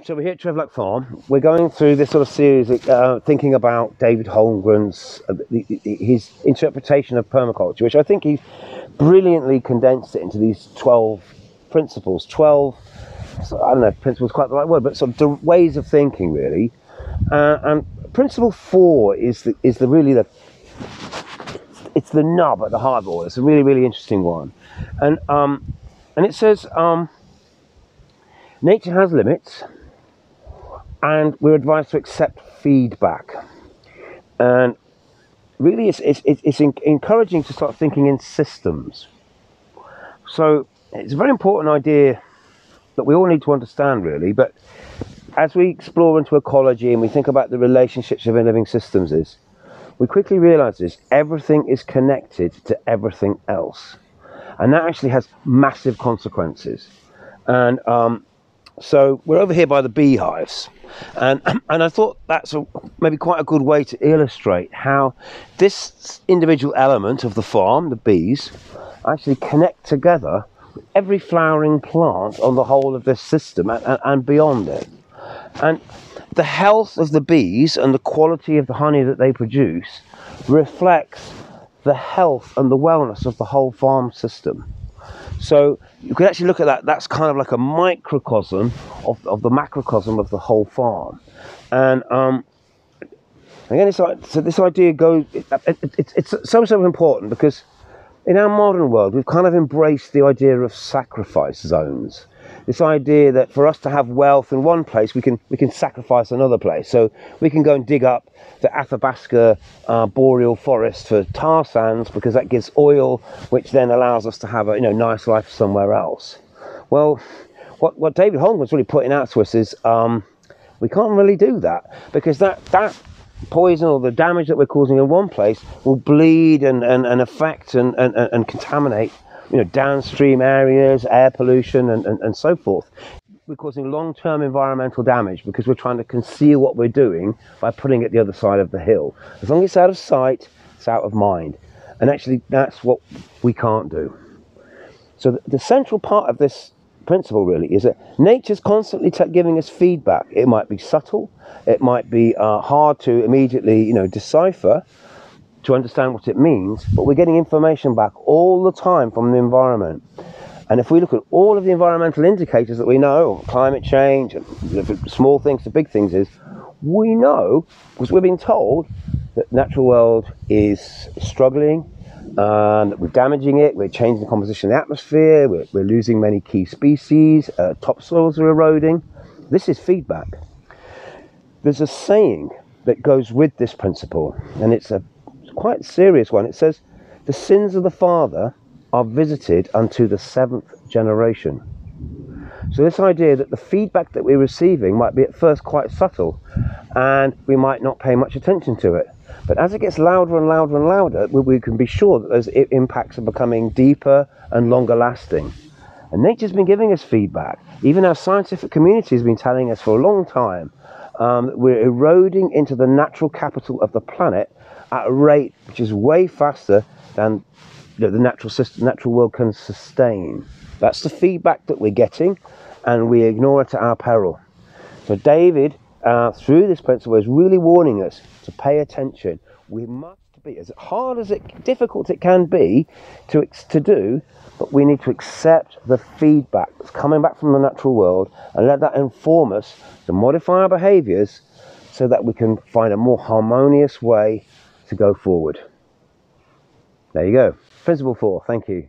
So we're here at Treflach Farm. We're going through this sort of series, thinking about David Holmgren's his interpretation of permaculture, which I think he's brilliantly condensed it into these 12 principles. 12, I don't know if principles is quite the right word, but sort of ways of thinking, really. And principle 4 is really the nub at the heart of all. It's a really interesting one, and it says nature has limits, and we're advised to accept feedback. And really, it's encouraging to start thinking in systems. So it's a very important idea that we all need to understand, really. But as we explore into ecology and we think about the relationships of living systems, we quickly realize everything is connected to everything else, and that actually has massive consequences. And so we're over here by the beehives, and I thought that's maybe quite a good way to illustrate how this individual element of the farm, the bees, actually connect together with every flowering plant on the whole of this system and beyond it. And the health of the bees and the quality of the honey that they produce reflects the health and the wellness of the whole farm system. So you can actually look at that. That's kind of like a microcosm of the macrocosm of the whole farm. And again, it's like, so this idea goes. It's so important because in our modern world, we've kind of embraced the idea of sacrifice zones. This idea that for us to have wealth in one place, we can sacrifice another place. So we can go and dig up the Athabasca boreal forest for tar sands because that gives oil, which then allows us to have a nice life somewhere else. Well, what David Holmgren's really putting out to us is we can't really do that, because that poison or the damage that we're causing in one place will bleed and affect and contaminate downstream areas, air pollution and so forth. We're causing long-term environmental damage because we're trying to conceal what we're doing by putting it the other side of the hill. As long as it's out of sight, it's out of mind. And actually that's what we can't do. So the central part of this principle really is that nature's constantly giving us feedback. It might be subtle, it might be hard to immediately decipher, to understand what it means, but we're getting information back all the time from the environment. And if we look at all of the environmental indicators that we know, climate change, and small things to big things, we know, because we're being told, that the natural world is struggling, that we're damaging it, we're changing the composition of the atmosphere, we're losing many key species, topsoils are eroding. This is feedback. There's a saying that goes with this principle, and it's a quite serious one. It says, "The sins of the father are visited unto the 7th generation." So this idea that the feedback that we're receiving might be at first quite subtle, and we might not pay much attention to it. But as it gets louder and louder and louder, we can be sure that those impacts are becoming deeper and longer lasting. And nature's been giving us feedback. Even our scientific community has been telling us for a long time that we're eroding into the natural capital of the planet at a rate which is way faster than the natural world can sustain. That's the feedback that we're getting, and we ignore it at our peril. So David, through this principle, is really warning us to pay attention. We must be, as hard as difficult it can be to do, but we need to accept the feedback that's coming back from the natural world and let that inform us to modify our behaviours so that we can find a more harmonious way to go forward. There you go. Principle 4. Thank you.